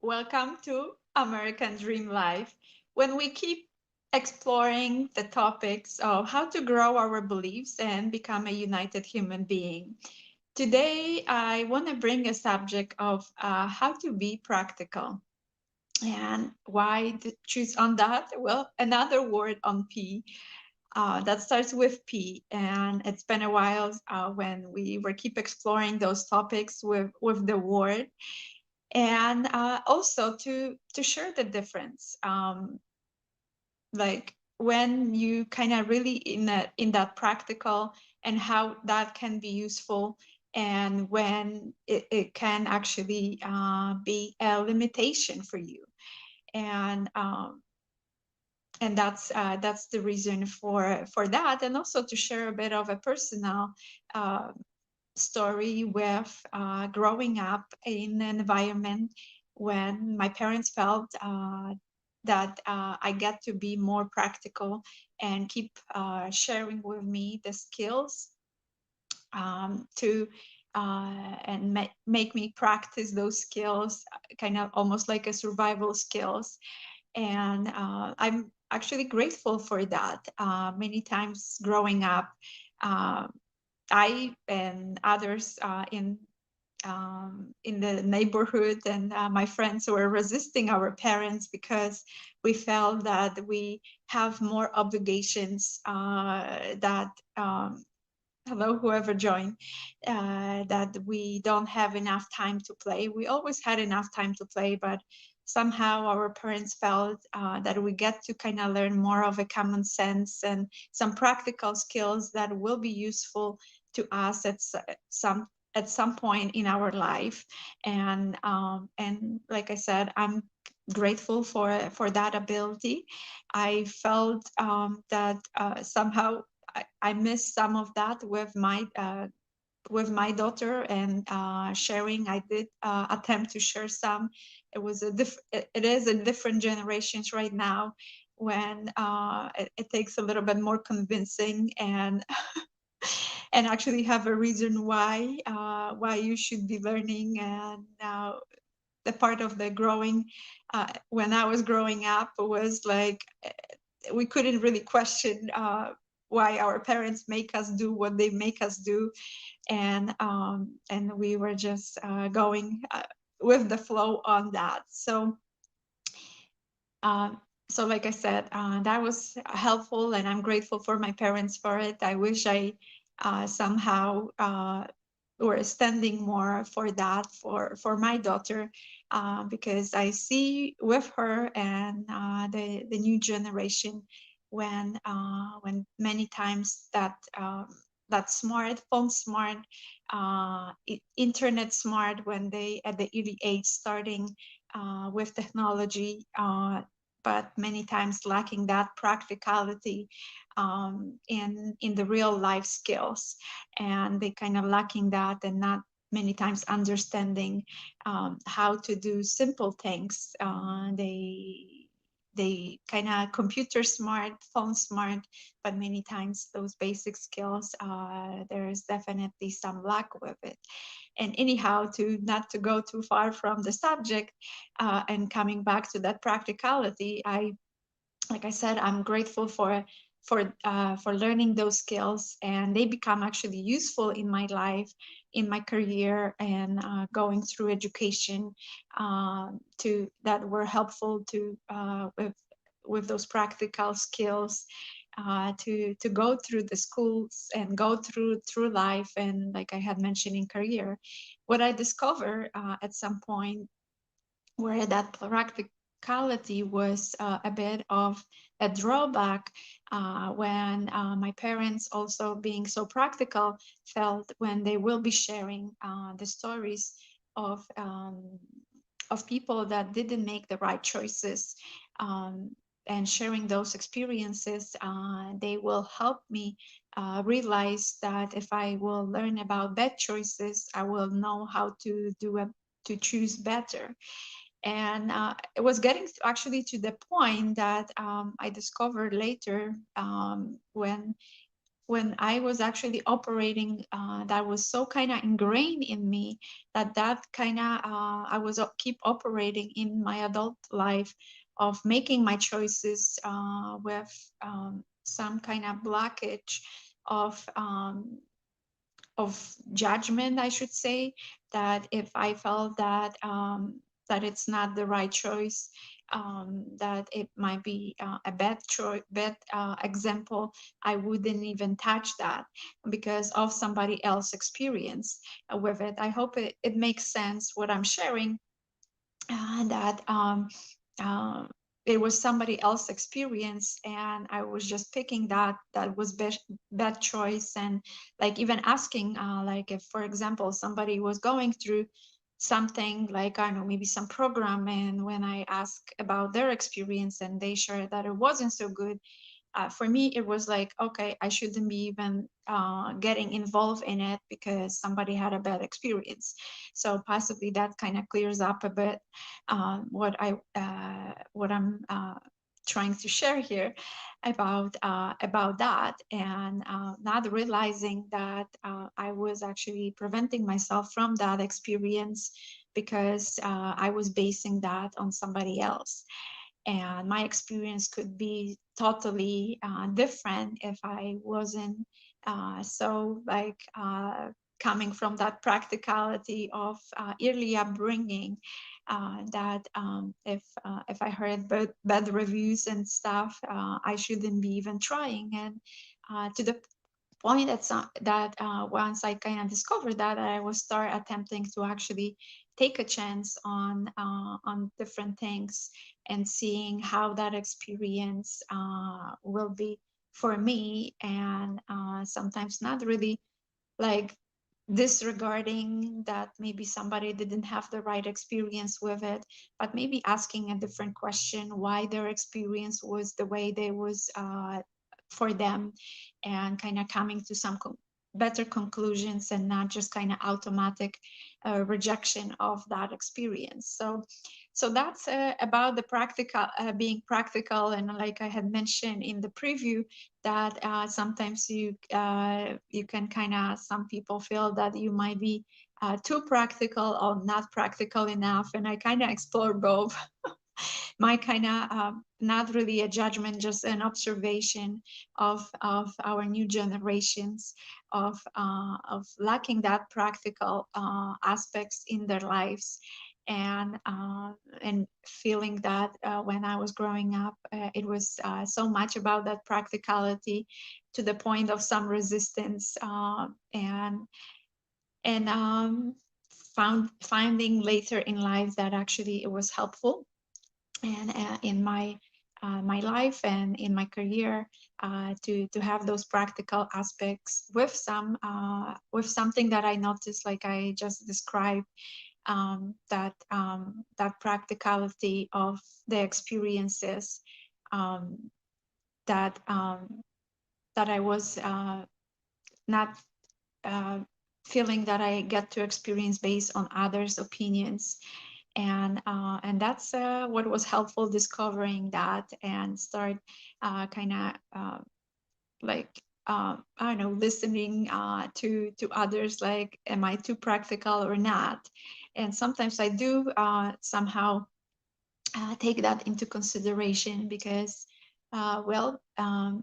Welcome to American Dream Life, when we keep exploring the topics of how to grow our beliefs and become a united human being. Today, I want to bring a subject of how to be practical. And why choose on that? Well, another word on P that starts with P, and it's been a while when we were keep exploring those topics with the word, and also to share the difference, like when you kind of really in that practical and how that can be useful, and when it can actually be a limitation for you, and that's the reason for that, and also to share a bit of a personal uh, story with growing up in an environment when my parents felt that I get to be more practical and keep sharing with me the skills to and make me practice those skills, kind of almost like a survival skills. And I'm actually grateful for that. Many times growing up, uh, I and others in the neighborhood, and my friends were resisting our parents because we felt that we have more obligations, that hello, whoever joined, that we don't have enough time to play. We always had enough time to play, but somehow our parents felt that we get to kind of learn more of a common sense and some practical skills that will be useful to us some at some point in our life. And like I said, I'm grateful for that ability. I felt that somehow I miss some of that with my daughter, and sharing. I did attempt to share some. It is a different generations right now, when it takes a little bit more convincing, and and actually have a reason why you should be learning. And the part of the growing, when I was growing up, was like we couldn't really question why our parents make us do what they make us do, and we were just going with the flow on that. Um, so like I said, that was helpful, and I'm grateful for my parents for it. I wish I somehow were standing more for that for my daughter, because I see with her and the new generation, when many times that smartphone smart, internet smart, when they at the early age starting with technology, but many times lacking that practicality in the real life skills, and they kind of lacking that, and not many times understanding how to do simple things. They kind of computer smart, phone smart, but many times those basic skills, there's definitely some lack with it. And anyhow, to not to go too far from the subject, and coming back to that practicality, like I said, I'm grateful for learning those skills, and they become actually useful in my life, in my career, and going through education, to that were helpful to with those practical skills, to go through the schools and go through life, and like I had mentioned in career, what I discovered at some point, where that practicality was a bit of a drawback, when my parents, also being so practical, felt when they will be sharing the stories of people that didn't make the right choices, um, and sharing those experiences, they will help me realize that if I will learn about bad choices, I will know how to to choose better. And it was getting actually to the point that I discovered later, when when I was actually operating, that was so kind of ingrained in me that kind of I was keep operating in my adult life of making my choices with some kind of blockage of judgment, I should say, that if I felt that it's not the right choice, that it might be a bad choice, bad example, I wouldn't even touch that because of somebody else's experience with it. I hope it makes sense what I'm sharing, that uh, it was somebody else's experience and I was just picking that was bad choice. And like even asking like if, for example, somebody was going through something like, I don't know, maybe some program, and when I ask about their experience and they share that it wasn't so good, for me, it was like, okay, I shouldn't be even getting involved in it because somebody had a bad experience. So possibly that kind of clears up a bit what I'm trying to share here about that, and not realizing that I was actually preventing myself from that experience because I was basing that on somebody else. And my experience could be totally different if I wasn't so like coming from that practicality of early upbringing, that if I heard bad reviews and stuff, I shouldn't be even trying. And to the point that once I kind of discovered that, I will start attempting to actually take a chance on different things and seeing how that experience will be for me, and sometimes not really like disregarding that maybe somebody didn't have the right experience with it, but maybe asking a different question why their experience was the way they was for them, and kind of coming to some better conclusions and not just kind of automatic rejection of that experience. So that's about the practical, being practical. And like I had mentioned in the preview, that sometimes you can kind of, some people feel that you might be too practical or not practical enough, and I kind of explore both. My kind of not really a judgment, just an observation of our new generations of lacking that practical aspects in their lives, and feeling that when I was growing up, it was so much about that practicality to the point of some resistance, and finding later in life that actually it was helpful, and in my life and in my career, to have those practical aspects with something that I noticed, like I just described, that practicality of the experiences, um, that that I was not uh, feeling that I get to experience based on others' opinions. And that's what was helpful, discovering that and start kind of like I don't know, listening to others, like, am I too practical or not? And sometimes I do somehow take that into consideration, because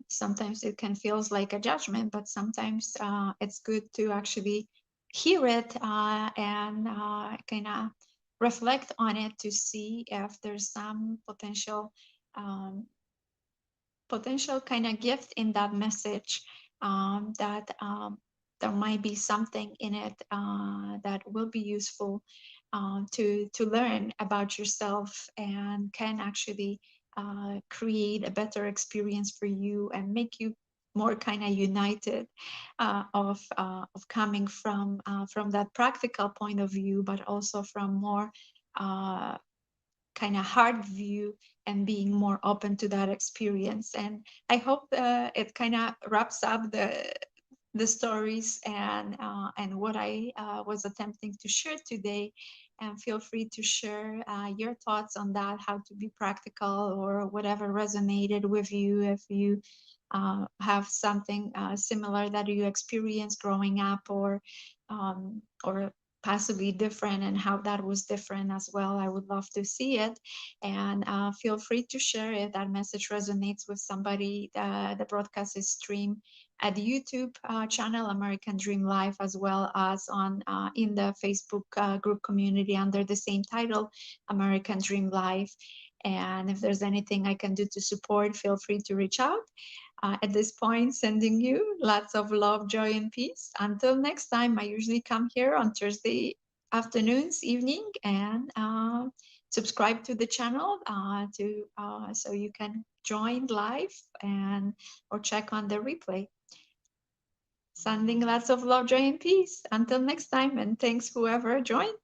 sometimes it can feels like a judgment, but sometimes it's good to actually hear it and kind of reflect on it to see if there's some um, potential kind of gift in that message, that there might be something in it that will be useful to learn about yourself, and can actually create a better experience for you and make you more kind of united, of coming from that practical point of view, but also from more uh, kind of hard view, and being more open to that experience. And I hope it kind of wraps up the stories and what I was attempting to share today. And feel free to share your thoughts on that, how to be practical, or whatever resonated with you, if you have something similar that you experienced growing up, or possibly different, and how that was different as well. I would love to see it. And feel free to share if that message resonates with somebody. The broadcast is streamed at the YouTube channel American Dream Life, as well as on in the Facebook group community under the same title, American Dream Life. And if there's anything I can do to support, feel free to reach out. At this point, sending you lots of love, joy, and peace. Until next time, I usually come here on Thursday afternoons, evening, and subscribe to the channel so you can join live and or check on the replay. Sending lots of love, joy, and peace. Until next time, and thanks whoever joined.